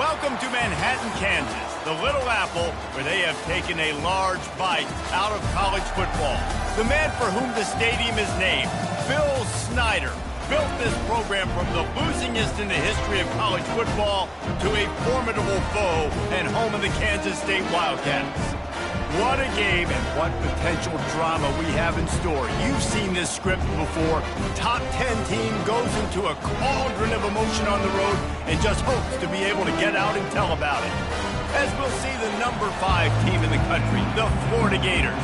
Welcome to Manhattan, Kansas, the Little Apple, where they have taken a large bite out of college football. The man for whom the stadium is named, Bill Snyder, built this program from the losingest in the history of college football to a formidable foe and home of the Kansas State Wildcats. What a game and what potential drama we have in store. You've seen this script before. Top 10 team goes into a cauldron of emotion on the road and just hopes to be able to get out and tell about it. As we'll see the number 5 team in the country, the Florida Gators,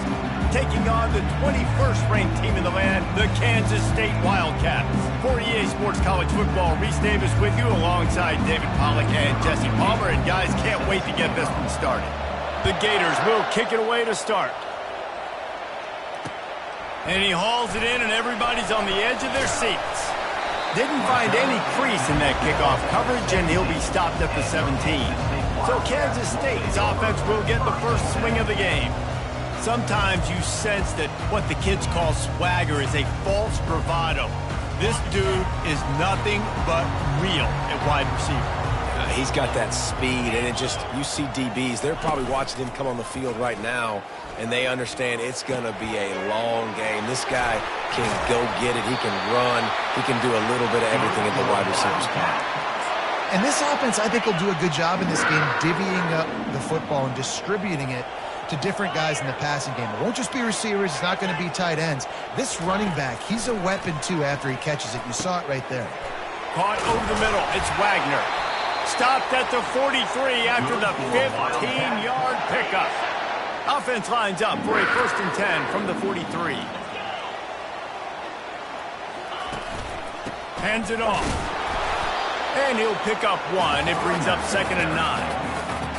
taking on the 21st ranked team in the land, the Kansas State Wildcats. For EA Sports College Football, Reese Davis with you alongside David Pollack and Jesse Palmer. And guys, can't wait to get this one started. The Gators will kick it away to start. And he hauls it in, and everybody's on the edge of their seats. Didn't find any crease in that kickoff coverage, and he'll be stopped at the 17. So Kansas State's offense will get the first swing of the game. Sometimes you sense that what the kids call swagger is a false bravado. This dude is nothing but real at wide receiver. He's got that speed, and you see DBs, they're probably watching him come on the field right now, and they understand it's going to be a long game. This guy can go get it. He can run. He can do a little bit of everything at the wide receiver spot. And this offense, I think, will do a good job in this game divvying up the football and distributing it to different guys in the passing game. It won't just be receivers. It's not going to be tight ends. This running back, he's a weapon, too, after he catches it. You saw it right there. Caught over the middle. It's Wagner. Stopped at the 43 after the 15-yard pickup. Offense lines up for a 1st and 10 from the 43. Hands it off. And he'll pick up 1. It brings up 2nd and 9.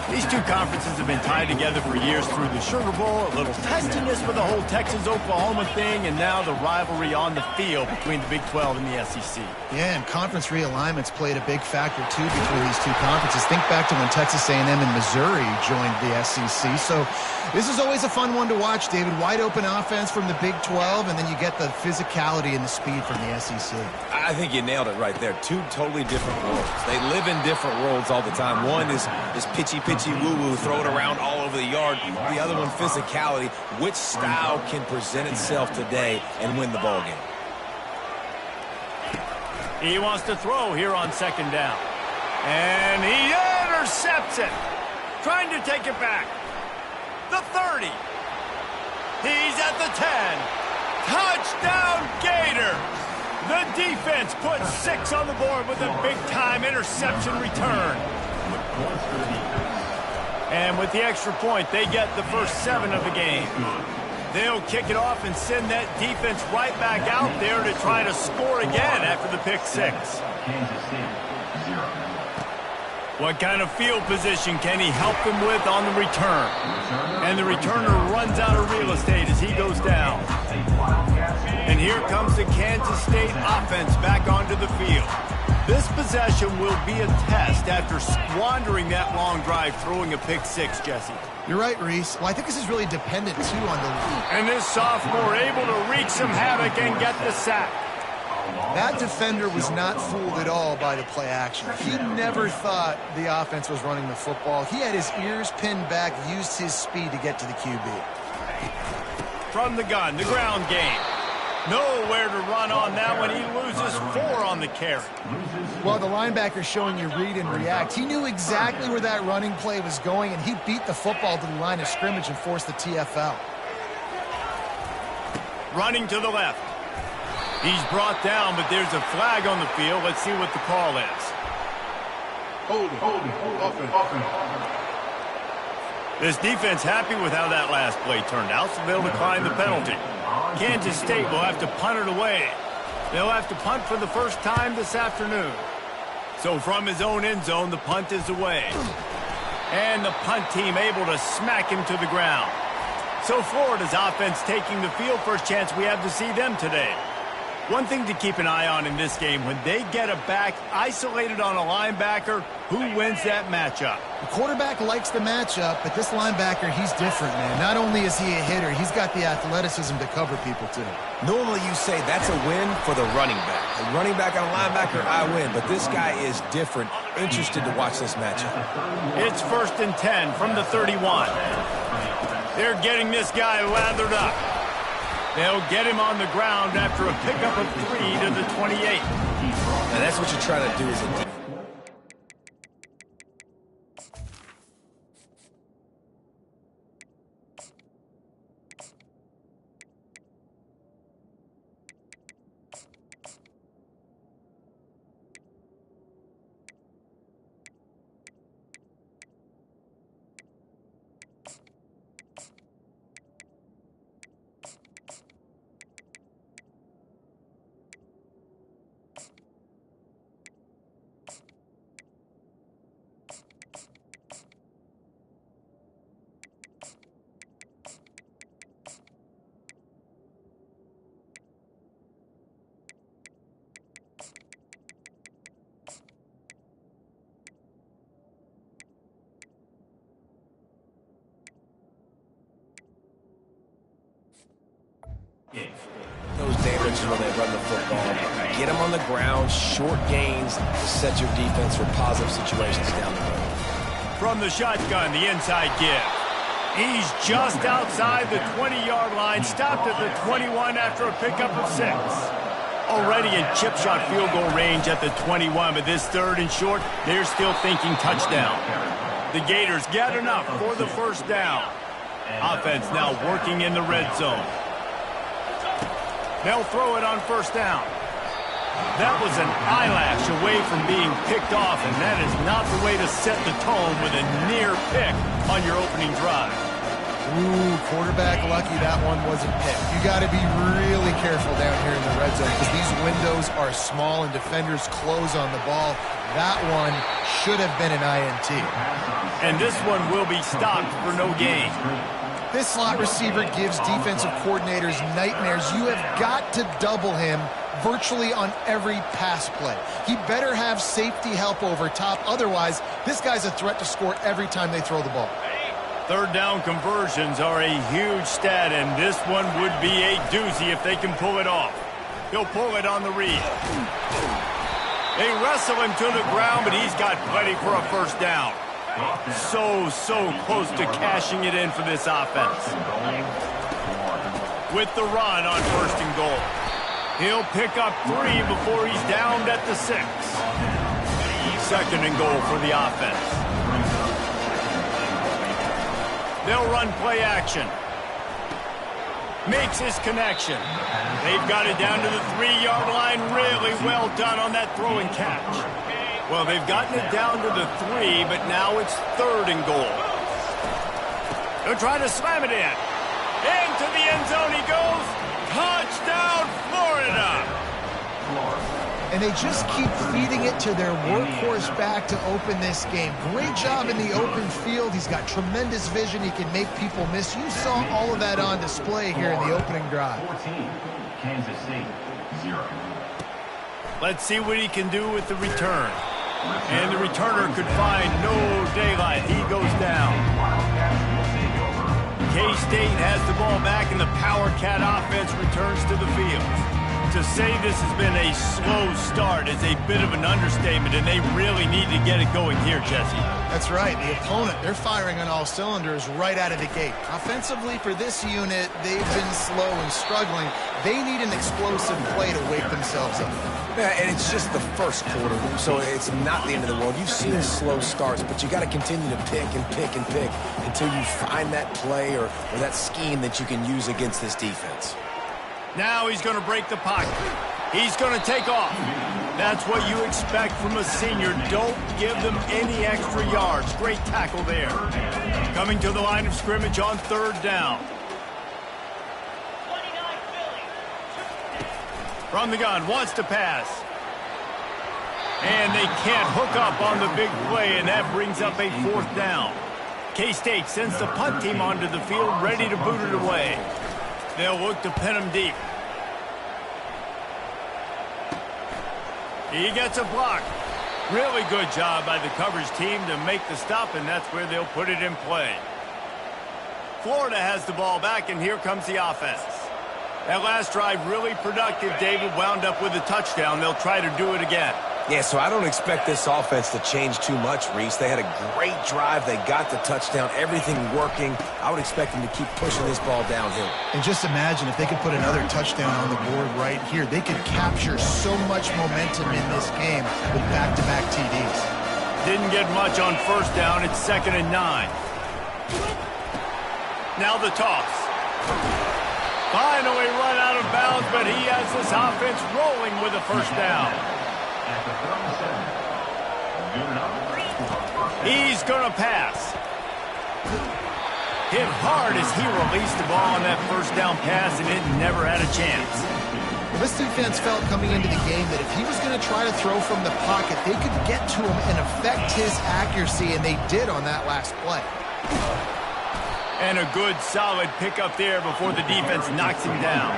These two conferences have been tied together for years through the Sugar Bowl, a little testiness with the whole Texas-Oklahoma thing, and now the rivalry on the field between the Big 12 and the SEC. Yeah, and conference realignments played a big factor, too, between these two conferences. Think back to when Texas A&M and Missouri joined the SEC. So this is always a fun one to watch, David. Wide-open offense from the Big 12, and then you get the physicality and the speed from the SEC. I think you nailed it right there. Two totally different worlds. They live in different worlds all the time. One is pitchy, woo-woo, throw it around all over the yard. The other one, physicality. Which style can present itself today and win the ball game? He wants to throw here on 2nd down. And he intercepts it. Trying to take it back. The 30. He's at the 10. Touchdown, Gators. The defense puts 6 on the board with a big-time interception return. And with the extra point, they get the first 7 of the game. They'll kick it off and send that defense right back out there to try to score again after the pick 6. What kind of field position can he help them with on the return? And the returner runs out of real estate as he goes down. And here comes the Kansas State offense back onto the field. This possession will be a test after squandering that long drive, throwing a pick 6, Jesse. You're right, Reese. Well, I think this is really dependent, too, on the lead. And this sophomore able to wreak some havoc and get the sack. That defender was not fooled at all by the play action. He never thought the offense was running the football. He had his ears pinned back, used his speed to get to the QB. From the gun, the ground game. Nowhere to run on that one. He loses 4 on the carry. Well, the linebacker showing you read and react. He knew exactly where that running play was going, and he beat the football to the line of scrimmage and forced the TFL. Running to the left. He's brought down, but there's a flag on the field. Let's see what the call is. This defense happy with how that last play turned out, so they'll decline the penalty. Kansas State will have to punt it away. They'll have to punt for the first time this afternoon. So from his own end zone, the punt is away. And the punt team able to smack him to the ground. So Florida's offense taking the field. First chance we have to see them today. One thing to keep an eye on in this game, when they get a back isolated on a linebacker, Who wins that matchup? The quarterback likes the matchup, but this linebacker, he's different, man. Not only is he a hitter, he's got the athleticism to cover people, too. Normally you say that's a win for the running back. A running back on a linebacker, I win. But this guy is different. Interested to watch this matchup. It's 1st and 10 from the 31. They're getting this guy lathered up. They'll get him on the ground after a pickup of 3 to the 28. And that's what you're trying to do as a defense. Those damages when they run the football. Get them on the ground, short gains to set your defense for positive situations down the road. From the shotgun, the inside give. He's just outside the 20-yard line, stopped at the 21 after a pickup of 6. Already in chip shot field goal range at the 21, but this 3rd and short, they're still thinking touchdown. The Gators get enough for the 1st down. Offense now working in the red zone. They'll throw it on 1st down. That was an eyelash away from being picked off, and that is not the way to set the tone with a near pick on your opening drive. Ooh, quarterback lucky that one wasn't picked. You got to be really careful down here in the red zone because these windows are small and defenders close on the ball. That one should have been an INT. And this one will be stopped for no gain. This slot receiver gives defensive coordinators nightmares. You have got to double him virtually on every pass play. He better have safety help over top. Otherwise, this guy's a threat to score every time they throw the ball. 3rd down conversions are a huge stat, and this one would be a doozy if they can pull it off. He'll pull it on the read. They wrestle him to the ground, but he's got plenty for a 1st down. So close to cashing it in for this offense. With the run on 1st and goal. He'll pick up 3 before he's downed at the 6. 2nd and goal for the offense. They'll run play action. Makes his connection. They've got it down to the 3-yard line. Really well done on that throw and catch. Well, they've gotten it down to the 3, but now it's 3rd and goal. They're trying to slam it in. Into the end zone he goes. Touchdown, Florida! And they just keep feeding it to their workhorse back to open this game. Great job in the open field. He's got tremendous vision. He can make people miss. You saw all of that on display here in the opening drive. 14, Kansas City, 0. Let's see what he can do with the return. And the returner could find no daylight. He goes down. K-State has the ball back, and the Power Cat offense returns to the field. To say this has been a slow start is a bit of an understatement, and they really need to get it going here, Jesse. That's right. The opponent, they're firing on all cylinders right out of the gate. Offensively, for this unit, they've been slow and struggling. They need an explosive play to wake themselves up. Yeah, and it's just the 1st quarter, so it's not the end of the world. You've seen slow starts, but you got to continue to pick and pick and pick until you find that play or that scheme that you can use against this defense. Now he's going to break the pocket. He's going to take off. That's what you expect from a senior. Don't give them any extra yards. Great tackle there. Coming to the line of scrimmage on 3rd down. From the gun, wants to pass. And they can't hook up on the big play, and that brings up a 4th down. K-State sends the punt team onto the field, ready to boot it away. They'll look to pin him deep. He gets a block. Really good job by the coverage team to make the stop, and that's where they'll put it in play. Florida has the ball back, and here comes the offense. That last drive really productive. David wound up with a touchdown. They'll try to do it again. Yeah, so I don't expect this offense to change too much, Reese. They had a great drive. They got the touchdown, everything working. I would expect them to keep pushing this ball downhill. And just imagine if they could put another touchdown on the board right here. They could capture so much momentum in this game with back-to-back TDs. Didn't get much on first down. It's 2nd and 9. Now the toss. Finally run out of bounds, but he has this offense rolling with a first down. He's going to pass. Hit hard as he released the ball on that first down pass, and it never had a chance. Well, this defense felt coming into the game that if he was going to try to throw from the pocket, they could get to him and affect his accuracy, and they did on that last play. And a good, solid pickup there before the defense knocks him down.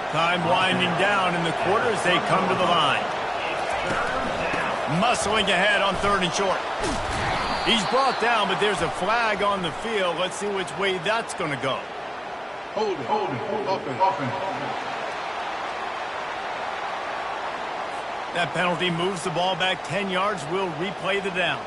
Time winding down in the quarter as they come to the line. Muscling ahead on 3rd and short. He's brought down, but there's a flag on the field. Let's see which way that's going to go. Hold it, open. That penalty moves the ball back 10 yards. We'll replay the down.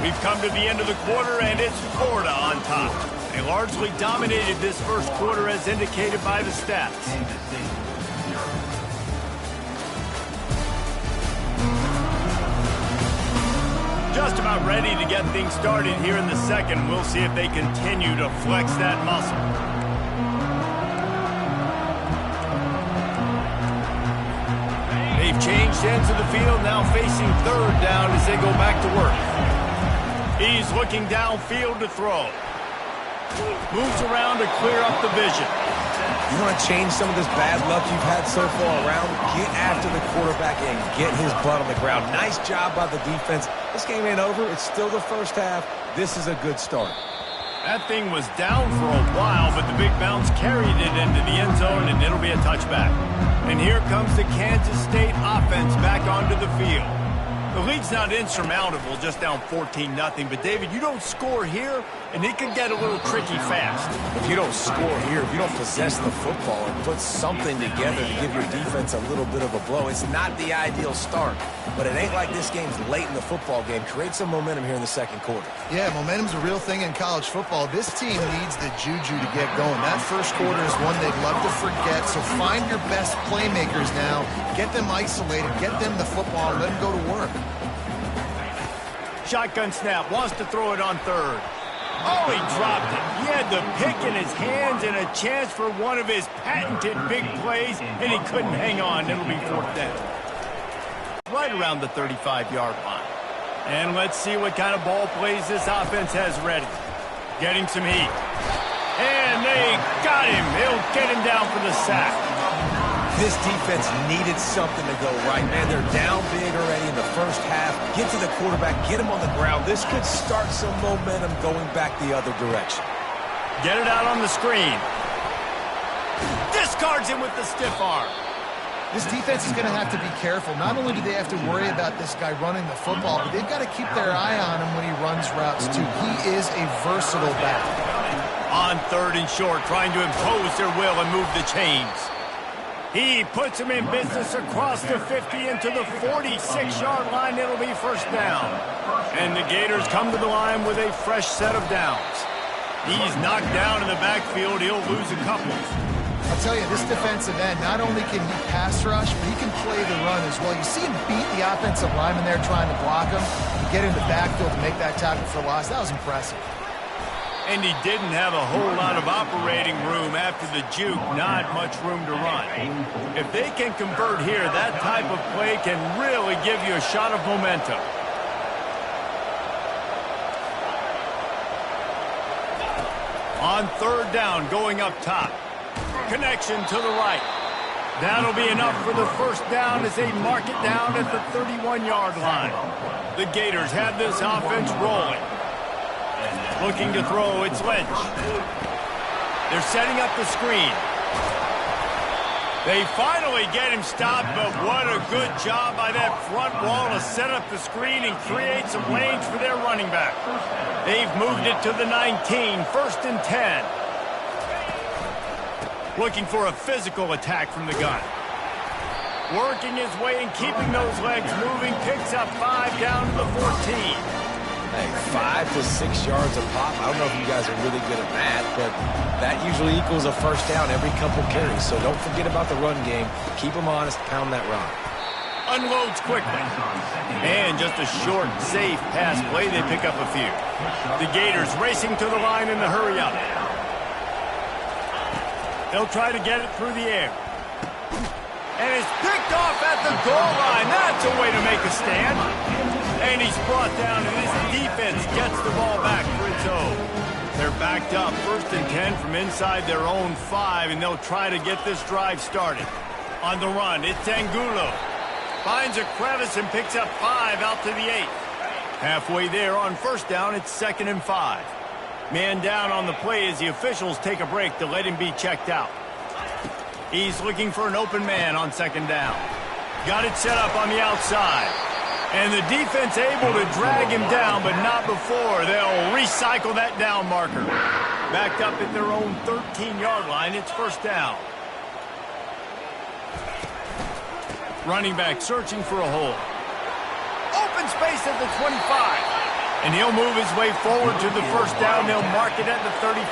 We've come to the end of the quarter, and it's Florida on top. They largely dominated this first quarter as indicated by the stats. Kansas City, 0. Just about ready to get things started here in the second. We'll see if they continue to flex that muscle. They've changed ends of the field, now facing 3rd down as they go back to work. He's looking downfield to throw. Moves around to clear up the vision. You want to change some of this bad luck you've had so far around? Get after the quarterback and get his butt on the ground. Nice job by the defense. This game ain't over. It's still the first half. This is a good start. That thing was down for a while, but the big bounce carried it into the end zone, and it'll be a touchback. And here comes the Kansas State offense back onto the field. The lead's not insurmountable, just down 14-0. But, David, you don't score here, and it can get a little tricky fast. If you don't score here, if you don't possess the football and put something together to give your defense a little bit of a blow, it's not the ideal start. But it ain't like this game's late in the football game. Create some momentum here in the second quarter. Yeah, momentum's a real thing in college football. This team needs the juju to get going. That first quarter is one they'd love to forget, so find your best playmakers now. Get them isolated, get them the football, and let them go to work. Shotgun snap, wants to throw it on 3rd. Oh, he dropped it. He had the pick in his hands and a chance for one of his patented big plays, and he couldn't hang on. It'll be 4th down. Right around the 35-yard line. And let's see what kind of ball plays this offense has ready. Getting some heat. And they got him. They'll get him down for the sack. This defense needed something to go right, man. They're down big already in the first half. Get to the quarterback, get him on the ground. This could start some momentum going back the other direction. Get it out on the screen. Discards him with the stiff arm. This defense is going to have to be careful. Not only do they have to worry about this guy running the football, but they've got to keep their eye on him when he runs routes, too. He is a versatile back. On 3rd and short, trying to impose their will and move the chains. He puts him in business across the 50 into the 46-yard line. It'll be 1st down. And the Gators come to the line with a fresh set of downs. He's knocked down in the backfield. He'll lose a couple. I'll tell you, this defensive end, not only can he pass rush, but he can play the run as well. You see him beat the offensive lineman there trying to block him, and get in the backfield to make that tackle for loss. That was impressive. And he didn't have a whole lot of operating room after the juke, not much room to run. If they can convert here, that type of play can really give you a shot of momentum. On 3rd down, going up top. Connection to the right. That'll be enough for the 1st down as they mark it down at the 31-yard line. The Gators have this offense rolling. Looking to throw, it's Lynch. They're setting up the screen. They finally get him stopped, but what a good job by that front wall to set up the screen and create some lanes for their running back. They've moved it to the 19, 1st and 10. Looking for a physical attack from the gun. Working his way and keeping those legs moving, picks up 5 down to the 14. Hey, 5 to 6 yards a pop. I don't know if you guys are really good at math, but that usually equals a first down every couple carries. So don't forget about the run game. Keep them honest, pound that rock. Unloads quickly. And just a short, safe pass play. They pick up a few. The Gators racing to the line in the hurry up. They'll try to get it through the air. And it's picked off at the goal line. That's a way to make a stand. And he's brought down, and his defense gets the ball back for its own. They're backed up, 1st and 10 from inside their own 5, and they'll try to get this drive started. On the run, it's Angulo. Finds a crevice and picks up 5 out to the 8. Halfway there on 1st down, it's 2nd and 5. Man down on the play as the officials take a break to let him be checked out. He's looking for an open man on 2nd down. Got it set up on the outside. And the defense able to drag him down, but not before. They'll recycle that down marker. Backed up at their own 13-yard line, it's 1st down. Running back searching for a hole. Open space at the 25. And he'll move his way forward to the 1st down. They'll mark it at the 35.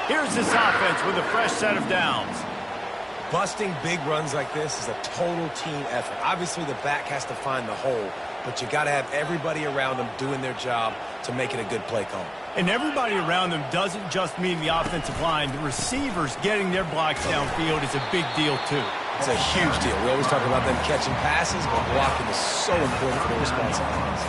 Here's this offense with a fresh set of downs. Busting big runs like this is a total team effort. Obviously, the back has to find the hole, but you got to have everybody around them doing their job to make it a good play call. And everybody around them doesn't just mean the offensive line. The receivers getting their blocks downfield is a big deal, too. It's a huge deal. We always talk about them catching passes, but blocking is so important for their responsive lines.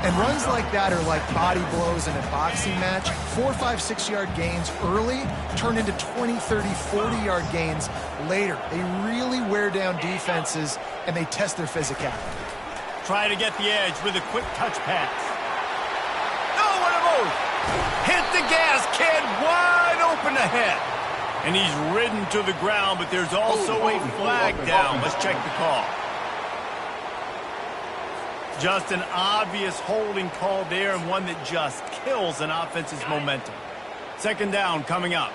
And runs like that are like body blows in a boxing match. 4, 5, 6-yard gains early turn into 20, 30, 40-yard gains later. They really wear down defenses, and they test their physicality. Try to get the edge with a quick touch pass. Oh, what a move! Hit the gas, kid, wide open ahead. And he's ridden to the ground, but there's also a flag down. Let's check the call. Just an obvious holding call there, and one that just kills an offense's momentum. 2nd down coming up.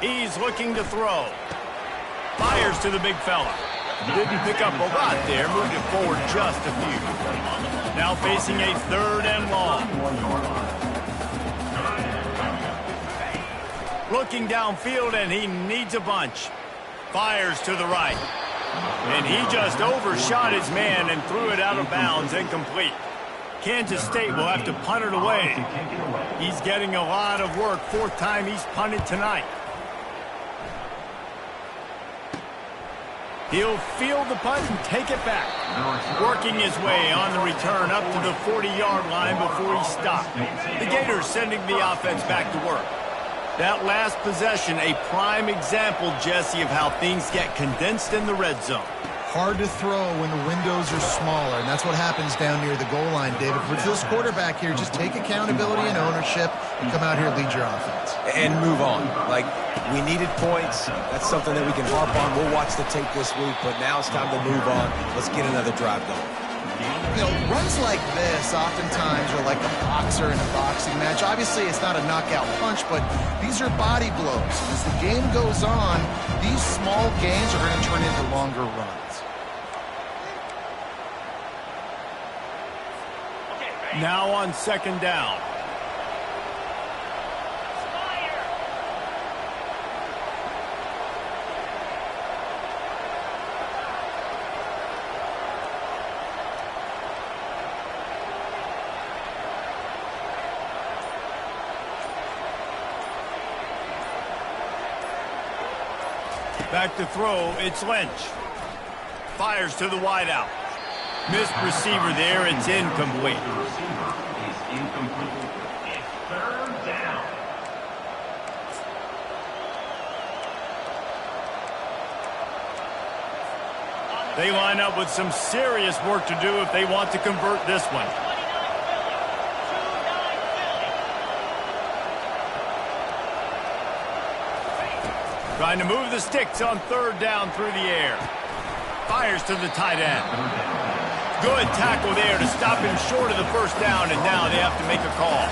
He's looking to throw. Fires to the big fella. Didn't pick up a lot there, moved it forward just a few. Now facing a 3rd and long. Looking downfield, and he needs a bunch. Fires to the right. And he just overshot his man and threw it out of bounds, incomplete. Kansas State will have to punt it away. He's getting a lot of work. 4th time he's punted tonight. He'll field the punt and take it back. Working his way on the return up to the 40-yard line before he stopped. The Gators sending the offense back to work. That last possession, a prime example, Jesse, of how things get condensed in the red zone. Hard to throw when the windows are smaller, and that's what happens down near the goal line, David. For this quarterback here, just take accountability and ownership and come out here and lead your offense. And move on. Like, we needed points. That's something that we can harp on. We'll watch the tape this week, but now it's time to move on. Let's get another drive going. You know, runs like this oftentimes are like a boxer in a boxing match. Obviously, it's not a knockout punch, but these are body blows. As the game goes on, these small gains are going to turn into longer runs. Now on 2nd down. Back to throw, it's Lynch. Fires to the wideout. Missed receiver there, it's incomplete. It's 3rd down. They line up with some serious work to do if they want to convert this one. Trying to move the sticks on third down through the air. Fires to the tight end. Good tackle there to stop him short of the first down, and now they have to make a call.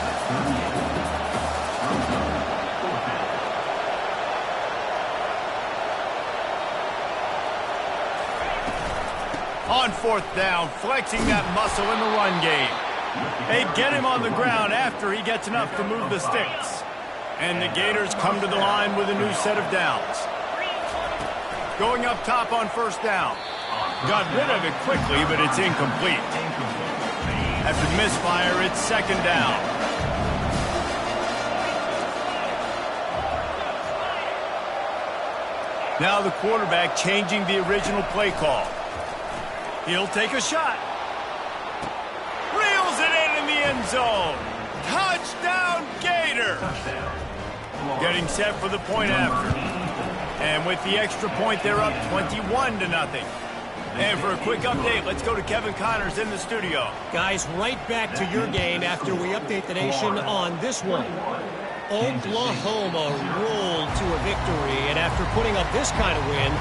On fourth down, flexing that muscle in the run game. They get him on the ground after he gets enough to move the sticks. And the Gators come to the line with a new set of downs. Going up top on first down. Got rid of it quickly, but it's incomplete. After the misfire, it's second down. Now the quarterback changing the original play call. He'll take a shot. Reels it in the end zone. Touchdown, Gator. Getting set for the point after. And with the extra point, they're up 21-0. And for a quick update, let's go to Kevin Connors in the studio. Guys, right back to your game after we update the nation on this one. Oklahoma rolled to a victory, and after putting up this kind of win,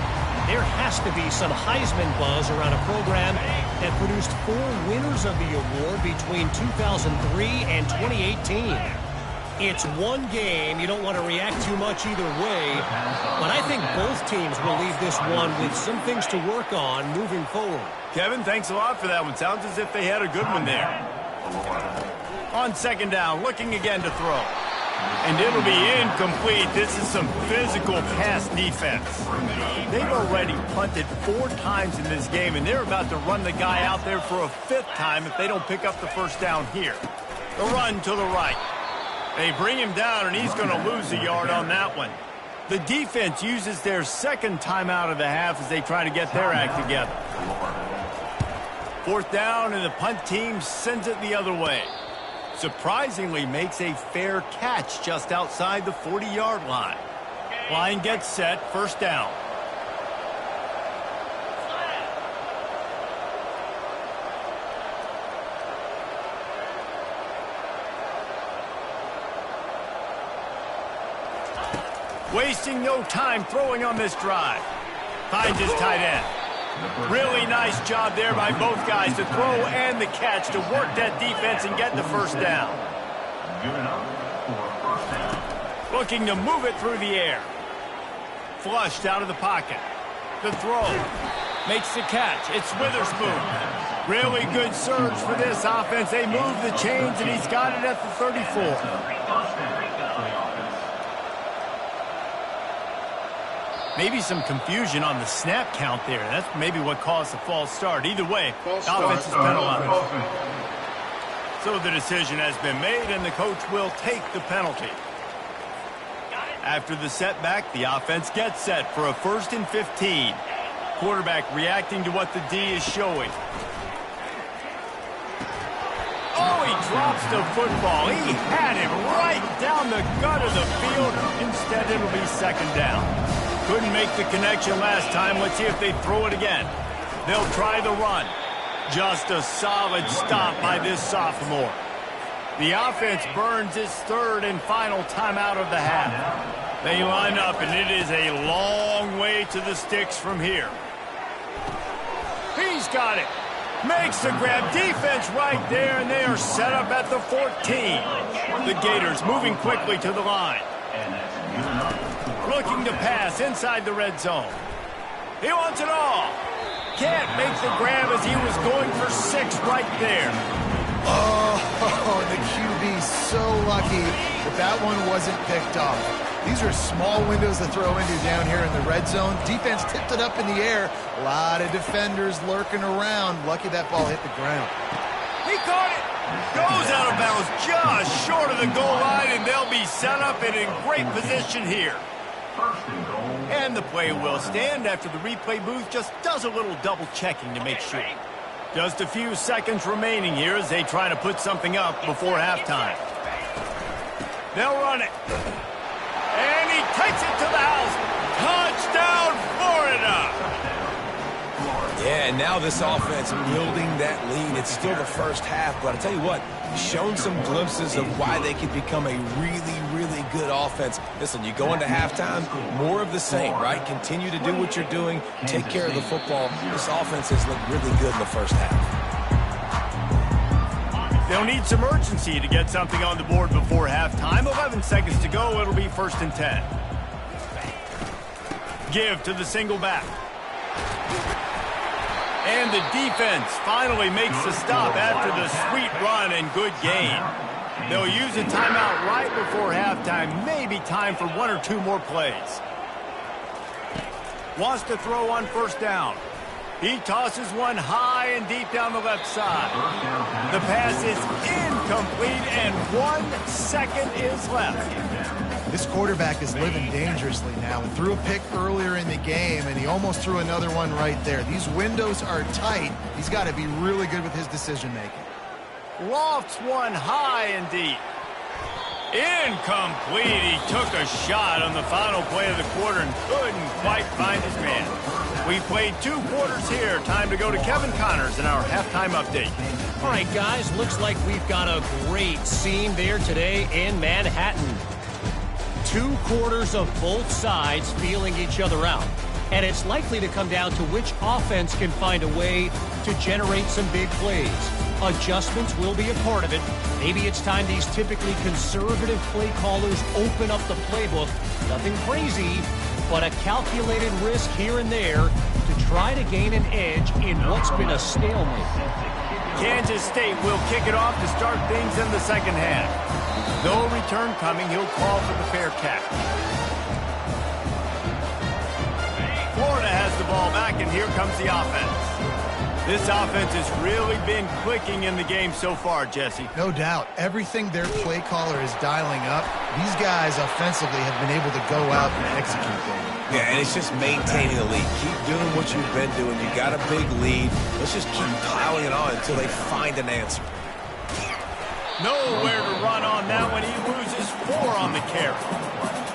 there has to be some Heisman buzz around a program that produced 4 winners of the award between 2003 and 2018. It's one game. You don't want to react too much either way, but I think both teams will leave this one with some things to work on moving forward. Kevin, thanks a lot for that one. Sounds as if they had a good one there. On second down, looking again to throw. And it'll be incomplete. This is some physical pass defense. They've already punted 4 times in this game, and they're about to run the guy out there for a 5th time if they don't pick up the first down here. The run to the right. They bring him down, and he's going to lose a yard on that one. The defense uses their second timeout of the half as they try to get their act together. Fourth down, and the punt team sends it the other way. Surprisingly makes a fair catch just outside the 40-yard line. Line gets set, first down. Wasting no time throwing on this drive. Finds his tight end. Really nice job there by both guys to throw and the catch to work that defense and get the first down. Looking to move it through the air. Flushed out of the pocket. The throw. Makes the catch. It's Witherspoon. Really good surge for this offense. They move the chains, and he's got it at the 34. Maybe some confusion on the snap count there. That's maybe what caused the false start. Either way, the offense is penalized. So the decision has been made, and the coach will take the penalty. After the setback, the offense gets set for a 1st and 15. Quarterback reacting to what the D is showing. Oh, he drops the football. He had him right down the gut of the field. Instead, it'll be second down. Couldn't make the connection last time. Let's see if they throw it again. They'll try the run. Just a solid stop by this sophomore. The offense burns its 3rd and final timeout of the half. They line up, and it is a long way to the sticks from here. He's got it. Makes the grab. Defense right there, and they are set up at the 14. The Gators moving quickly to the line. Looking to pass inside the red zone. He wants it all. Can't make the grab as he was going for 6 right there. Oh, the QB so lucky that that one wasn't picked off. These are small windows to throw into down here in the red zone. Defense tipped it up in the air. A lot of defenders lurking around. Lucky that ball hit the ground. He caught it. Goes out of bounds just short of the goal line, and they'll be set up and in great position here. And the play will stand after the replay booth just does a little double checking to make sure. Just a few seconds remaining here as they try to put something up before halftime. They'll run it. And he takes it to the house. Touchdown, Florida! Yeah, Yeah, and now this offense building that lead. It's still the first half, but I tell you what, shown some glimpses of why they could become a really, really good offense. Listen, you go into halftime, more of the same, right? Continue to do what you're doing, take care of the football. This offense has looked really good in the first half. They'll need some urgency to get something on the board before halftime. 11 seconds to go. It'll be 1st and 10. Give to the single back. And the defense finally makes the stop after the sweet run and good gain. They'll use a timeout right before halftime. Maybe time for 1 or 2 more plays. Wants to throw on 1st down. He tosses one high and deep down the left side. The pass is incomplete, and 1 second is left. This quarterback is living dangerously now. He threw a pick earlier in the game, and he almost threw another one right there. These windows are tight. He's got to be really good with his decision-making. Lofts one high and deep. Incomplete. He took a shot on the final play of the quarter and couldn't quite find his man. We played 2 quarters here. Time to go to Kevin Connors in our halftime update. All right, guys, looks like we've got a great scene there today in Manhattan. 2 quarters of both sides feeling each other out. And it's likely to come down to which offense can find a way to generate some big plays. Adjustments will be a part of it. Maybe it's time these typically conservative play callers open up the playbook. Nothing crazy, but a calculated risk here and there to try to gain an edge in what's been a stalemate. Kansas State will kick it off to start things in the second half. No return coming. He'll call for the fair catch. Florida has the ball back, and here comes the offense. This offense has really been clicking in the game so far, Jesse. No doubt. Everything their play caller is dialing up, these guys offensively have been able to go out and execute them. Yeah, and it's just maintaining the lead. Keep doing what you've been doing. You got a big lead. Let's just keep piling it on until they find an answer. Nowhere to run on that one. He loses 4 on the carry.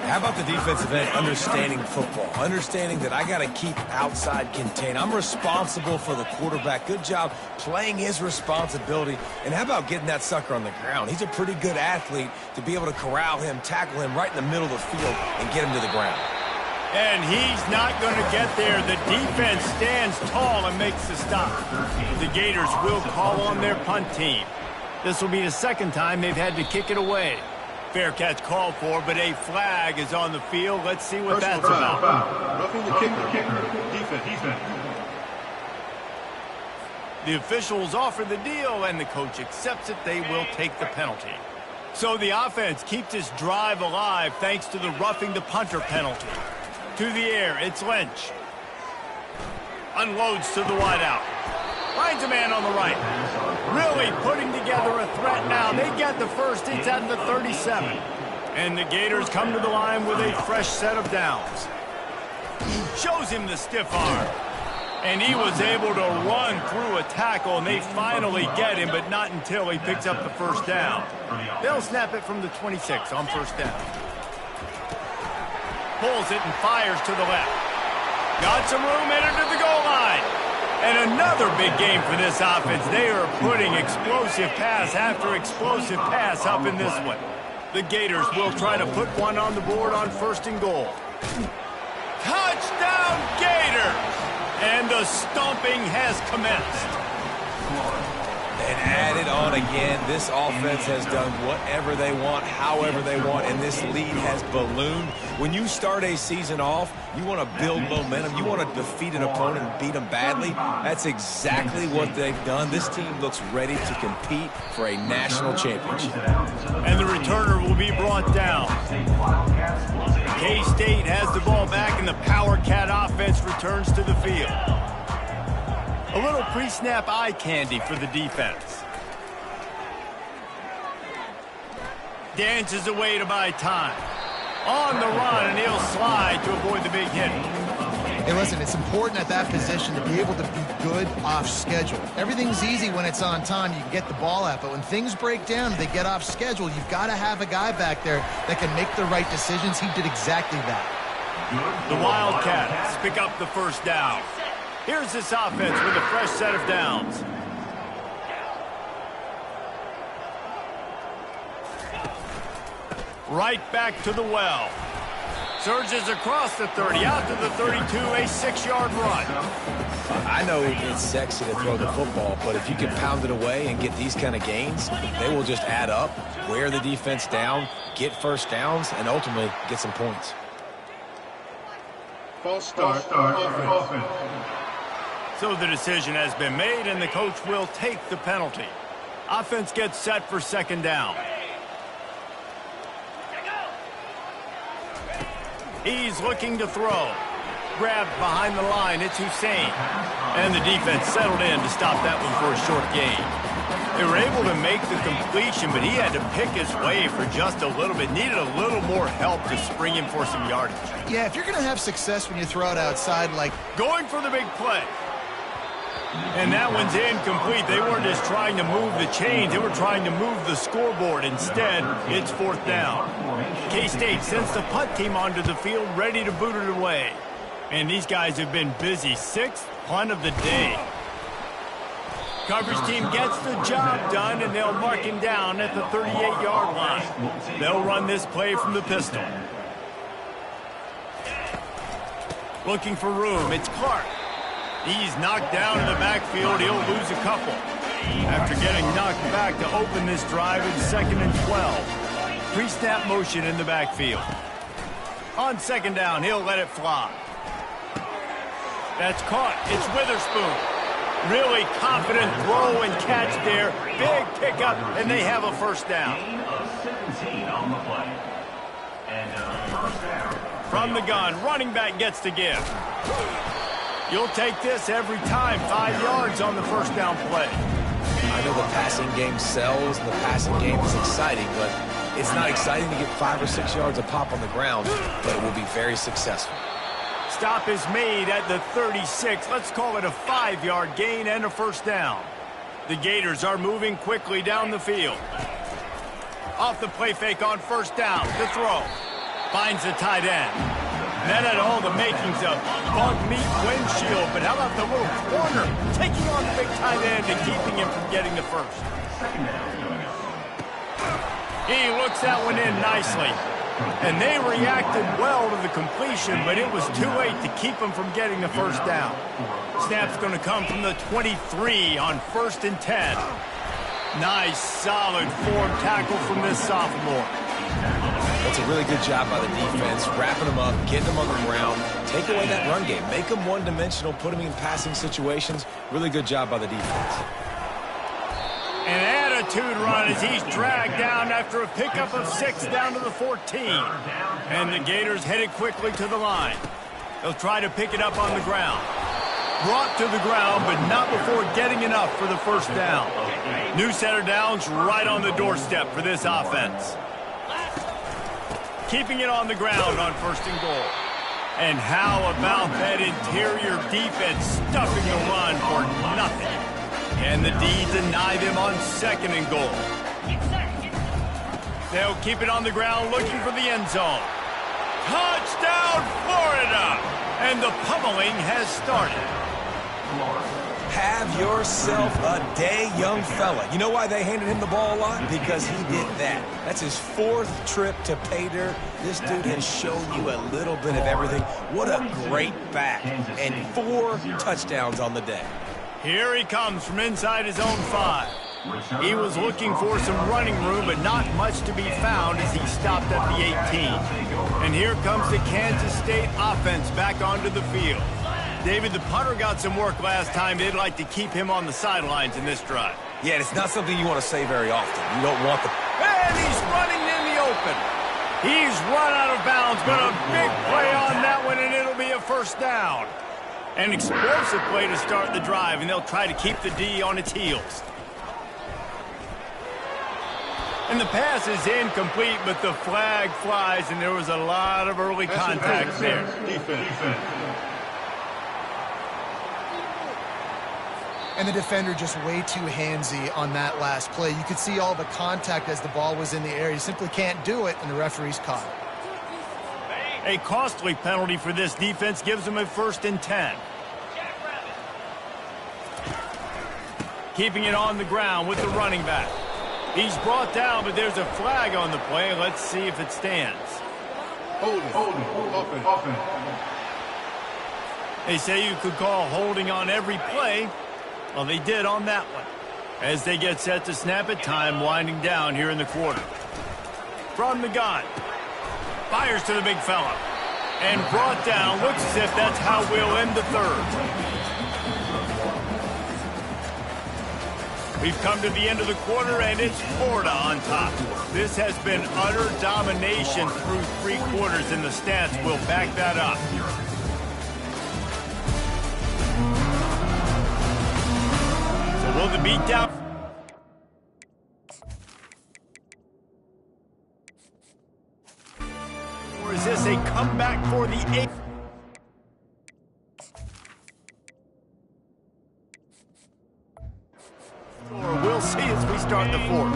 How about the defensive end understanding football, understanding that I got to keep outside contain. I'm responsible for the quarterback. Good job playing his responsibility. And how about getting that sucker on the ground? He's a pretty good athlete to be able to corral him, tackle him right in the middle of the field and get him to the ground. And he's not going to get there. The defense stands tall and makes the stop. The Gators will call on their punt team. This will be the second time they've had to kick it away. Fair catch called for, but a flag is on the field. Let's see what that's about. Roughing the kicker. Defense. The officials offer the deal, and the coach accepts it. They will take the penalty. So the offense keeps this drive alive thanks to the roughing the punter penalty. To the air, it's Lynch. Unloads to the wideout. Finds a man on the right. Really putting together a threat now. They get the first. It's at the 37. And the Gators come to the line with a fresh set of downs. Shows him the stiff arm. And he was able to run through a tackle, and they finally get him, but not until he picks up the first down. They'll snap it from the 26 on first down. Pulls it and fires to the left. Got some room, entered to the goal line. And another big game for this offense. They are putting explosive pass after explosive pass up in this one. The Gators will try to put one on the board on 1st and goal. Touchdown, Gators! And the stomping has commenced. And added on again, this offense has done whatever they want, however they want, and this lead has ballooned. When you start a season off, you want to build momentum. You want to defeat an opponent and beat them badly. That's exactly what they've done. This team looks ready to compete for a national championship. And the returner will be brought down. K-State has the ball back, and the Power Cat offense returns to the field. A little pre-snap eye candy for the defense. Dances away to buy time. On the run, and he'll slide to avoid the big hit. Hey, listen, it's important at that position to be able to be good off schedule. Everything's easy when it's on time. You can get the ball out, but when things break down, they get off schedule. You've got to have a guy back there that can make the right decisions. He did exactly that. The Wildcats pick up the first down. Here's this offense with a fresh set of downs. Right back to the well. Surges across the 30, out to the 32, a 6-yard run. I know it's sexy to throw the football, but if you can pound it away and get these kind of gains, they will just add up, wear the defense down, get first downs, and ultimately get some points. False start. Offense. So the decision has been made, and the coach will take the penalty. Offense gets set for second down. He's looking to throw. Grabbed behind the line, it's Hussein. And the defense settled in to stop that one for a short gain. They were able to make the completion, but he had to pick his way for just a little bit. Needed a little more help to spring him for some yardage. Yeah, if you're going to have success when you throw it outside, like going for the big play. And that one's incomplete. They weren't just trying to move the chains. They were trying to move the scoreboard. Instead, it's fourth down. K-State sends the punt team onto the field, ready to boot it away. And these guys have been busy. 6th punt of the day. Coverage team gets the job done, and they'll mark him down at the 38-yard line. They'll run this play from the pistol. Looking for room. It's Clark. He's knocked down in the backfield. He'll lose a couple. After getting knocked back to open this drive, it's 2nd and 12. Pre-snap motion in the backfield. On second down, he'll let it fly. That's caught. It's Witherspoon. Really confident throw and catch there. Big pickup, and they have a first down. Gain of 17 on the play. And first down. From the gun, running back gets to give. You'll take this every time. 5 yards on the first down play. I know the passing game sells, and the passing game is exciting, but it's not exciting to get 5 or 6 yards a pop on the ground, but it will be very successful. Stop is made at the 36. Let's call it a 5-yard gain and a first down. The Gators are moving quickly down the field. Off the play fake on first down. The throw. Finds the tight end. That had all the makings of bug meat windshield, but how about the little corner taking on the big tight end and keeping him from getting the first? He looks that one in nicely. And they reacted well to the completion, but it was too late to keep him from getting the first down. Snap's going to come from the 23 on 1st and 10. Nice, solid form tackle from this sophomore. That's a really good job by the defense, wrapping them up, getting them on the ground, take away that run game, make them one-dimensional, put them in passing situations. Really good job by the defense. An attitude run as he's dragged down after a pickup of 6 down to the 14. And the Gators headed quickly to the line. They'll try to pick it up on the ground. Brought to the ground, but not before getting enough for the first down. New set of downs right on the doorstep for this offense. Keeping it on the ground on 1st and goal. And how about that interior defense stuffing the run for nothing? And the D deny them on 2nd and goal. They'll keep it on the ground looking for the end zone. Touchdown, Florida! And the pummeling has started. Have yourself a day, young fella. You know why they handed him the ball a lot? Because he did that. That's his 4th trip to pay dirt. This dude has shown you a little bit of everything. What a great back. And 4 touchdowns on the day. Here he comes from inside his own 5. He was looking for some running room, but not much to be found as he stopped at the 18. And here comes the Kansas State offense back onto the field. David, the punter got some work last time. They'd like to keep him on the sidelines in this drive. Yeah, it's not something you want to say very often. You don't want the... And he's running in the open. He's run out of bounds, but a big play on that one, and it'll be a first down. An explosive play to start the drive, and they'll try to keep the D on its heels. And the pass is incomplete, but the flag flies, and there was a lot of early contact there. Defense. And the defender just way too handsy on that last play. You could see all the contact as the ball was in the air. You simply can't do it, and the referee's caught it. A costly penalty for this defense gives them a 1st and 10. keeping it on the ground with the running back. He's brought down, but there's a flag on the play. Let's see if it stands. Holding. Offense. They say you could call holding on every play. Well, they did on that one. As they get set to snap it, time winding down here in the quarter. From the gun. Fires to the big fella. And brought down. Looks as if that's how we'll end the third. We've come to the end of the quarter, and it's Florida on top. This has been utter domination through 3 quarters, and the stats will back that up. So will the beatdown... Or is this a comeback for the 8th? We'll see as we start the 4th.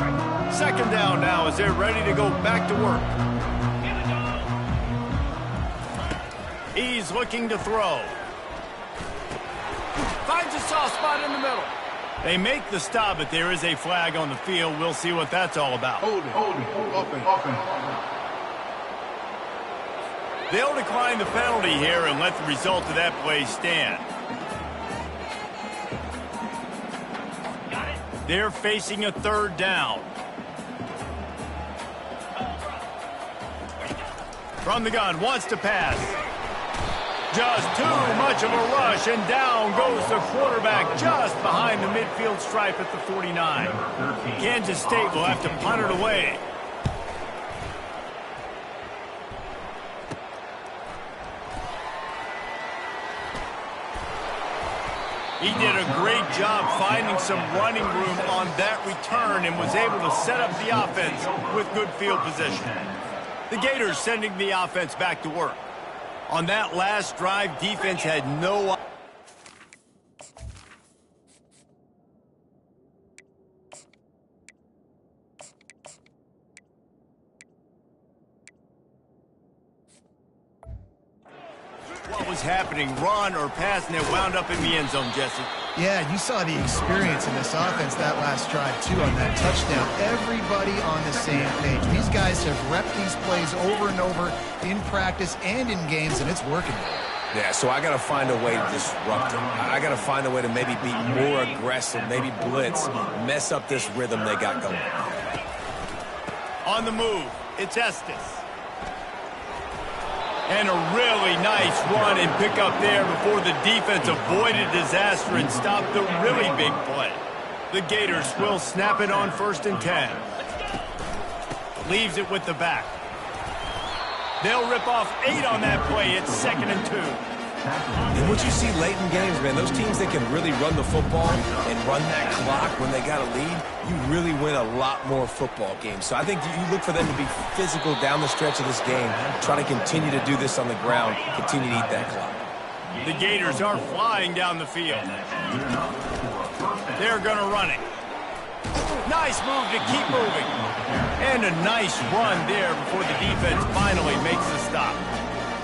2nd down now as they're ready to go back to work. He's looking to throw. Finds a soft spot in the middle. They make the stop, but there is a flag on the field. We'll see what that's all about. Holding. Offense. They'll decline the penalty here and let the result of that play stand. They're facing a 3rd down. From the gun, wants to pass. Just too much of a rush, and down goes the quarterback just behind the midfield stripe at the 49. Kansas State will have to punt it away. He did a great job finding some running room on that return and was able to set up the offense with good field position. The Gators sending the offense back to work. On that last drive, defense had no... What was happening, run or pass, and it wound up in the end zone, Jesse. Yeah, you saw the experience in this offense that last drive, too, on that touchdown. Everybody on the same page. These guys have repped these plays over and over in practice and in games, and it's working. Yeah, so I got to find a way to disrupt them. I got to find a way to maybe be more aggressive, maybe blitz, mess up this rhythm they got going. On the move, it's Estes. And a really nice run and pick up there before the defense avoided disaster and stopped the really big play. The Gators will snap it on 1st and 10. Leaves it with the back. They'll rip off 8 on that play. It's 2nd and 2. And what you see late in games, man, those teams that can really run the football and run that clock when they got a lead, you really win a lot more football games. So I think you look for them to be physical down the stretch of this game, try to continue to do this on the ground, continue to eat that clock. The Gators are flying down the field. They're going to run it. Nice move to keep moving. And a nice run there before the defense finally makes the stop.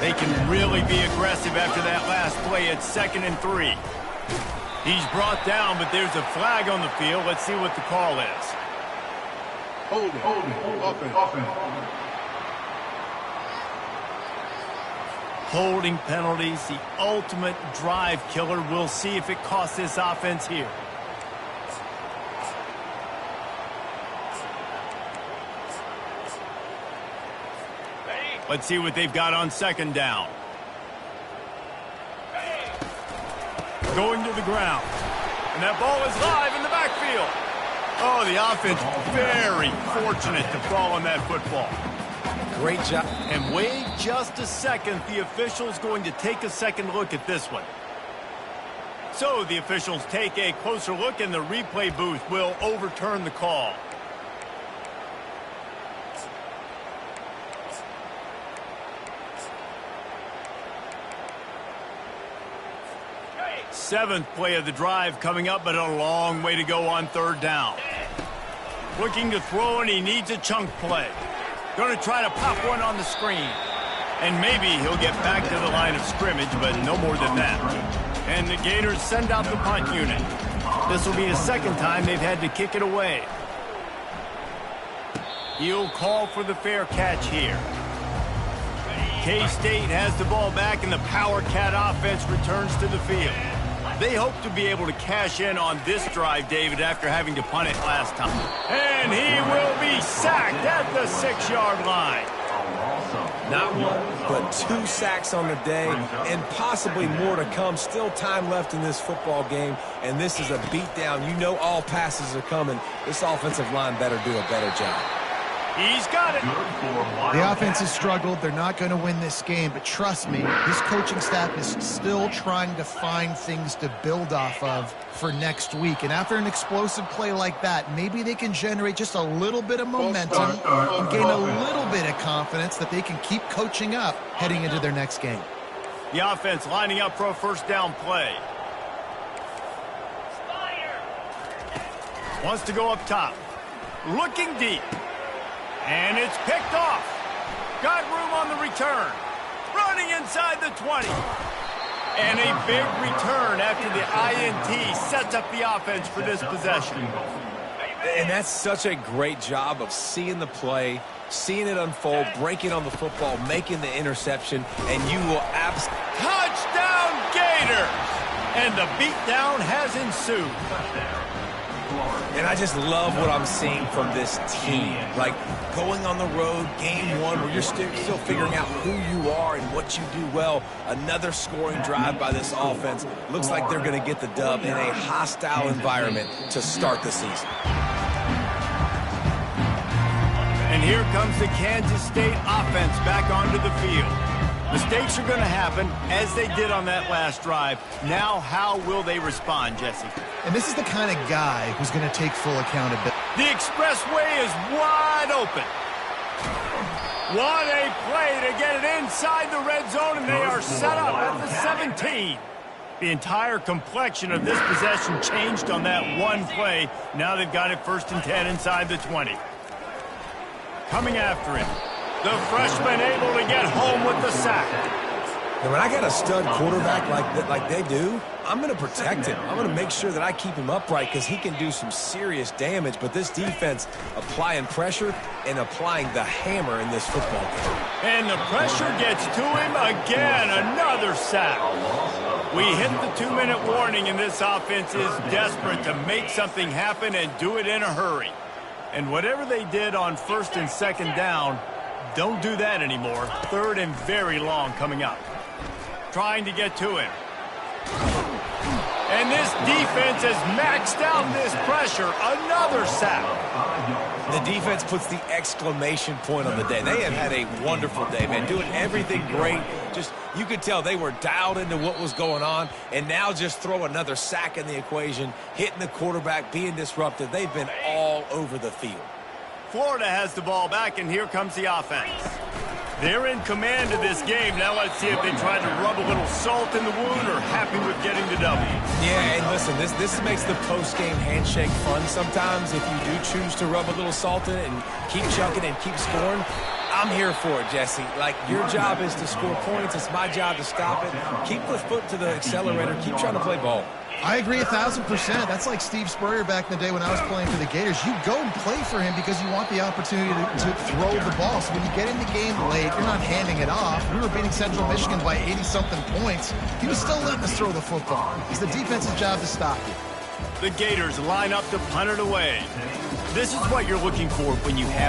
They can really be aggressive after that last play. It's 2nd and 3. He's brought down, but there's a flag on the field. Let's see what the call is. Holding. Offense. Holding penalties, the ultimate drive killer. We'll see if it costs this offense here. Let's see what they've got on 2nd down. Going to the ground. And that ball is live in the backfield. Oh, the offense very fortunate to fall on that football. Great job. And wait just a second. The official's going to take a second look at this one. So the officials take a closer look, and the replay booth will overturn the call. Seventh play of the drive coming up, but a long way to go on 3rd down. Looking to throw, and he needs a chunk play. Going to try to pop one on the screen. And maybe he'll get back to the line of scrimmage, but no more than that. And the Gators send out the punt unit. This will be the second time they've had to kick it away. He'll call for the fair catch here. K-State has the ball back, and the Power Cat offense returns to the field. They hope to be able to cash in on this drive, David, after having to punt it last time. And he will be sacked at the 6-yard line. Not one, but 2 sacks on the day, and possibly more to come. Still time left in this football game, and this is a beatdown. You know all passes are coming. This offensive line better do a better job. He's got it. The offense has struggled. They're not going to win this game, but trust me, this coaching staff is still trying to find things to build off of for next week. And after an explosive play like that, maybe they can generate just a little bit of momentum and gain a little bit of confidence that they can keep coaching up heading into their next game. The offense lining up for a first down play. Wants to go up top. Looking deep. And it's picked off. Got room on the return. Running inside the 20. And a big return after the INT sets up the offense for this possession. And that's such a great job of seeing the play, seeing it unfold, breaking on the football, making the interception, and you will Touchdown Gators! And the beatdown has ensued. And I just love what I'm seeing from this team. Like, going on the road, game 1, where you're still figuring out who you are and what you do well. Another scoring drive by this offense. Looks like they're going to get the dub in a hostile environment to start the season. And here comes the Kansas State offense back onto the field. Mistakes are going to happen, as they did on that last drive. Now, how will they respond, Jesse? And this is the kind of guy who's going to take full accountability. The expressway is wide open. What a play to get it inside the red zone, and they are set up at the 17. The entire complexion of this possession changed on that one play. Now they've got it 1st and 10 inside the 20. Coming after him. The freshman able to get home with the sack. And when I got a stud quarterback like they do, I'm going to protect him. I'm going to make sure that I keep him upright because he can do some serious damage. But this defense applying pressure and applying the hammer in this football game. And the pressure gets to him again. Another sack. We hit the 2-minute warning, and this offense is desperate to make something happen and do it in a hurry. And whatever they did on 1st and 2nd down, don't do that anymore. 3rd and very long coming up. Trying to get to him. And this defense has maxed out this pressure. Another sack. The defense puts the exclamation point on the day. They have had a wonderful day, man. Doing everything great. Just, you could tell they were dialed into what was going on. And now just throw another sack in the equation. Hitting the quarterback, being disruptive. They've been all over the field. Florida has the ball back, and here comes the offense. They're in command of this game. Now let's see if they try to rub a little salt in the wound or happy with getting the W. Yeah, and listen, this makes the post-game handshake fun sometimes if you do choose to rub a little salt in it and keep chucking and keep scoring. I'm here for it, Jesse. Like, your job is to score points. It's my job to stop it. Keep the foot to the accelerator. Keep trying to play ball. I agree 1,000%. That's like Steve Spurrier back in the day when I was playing for the Gators. You go and play for him because you want the opportunity to throw the ball. So when you get in the game late, you're not handing it off. We were beating Central Michigan by 80-something points. He was still letting us throw the football. It's the defense's job to stop you. The Gators line up to punt it away. This is what you're looking for when you have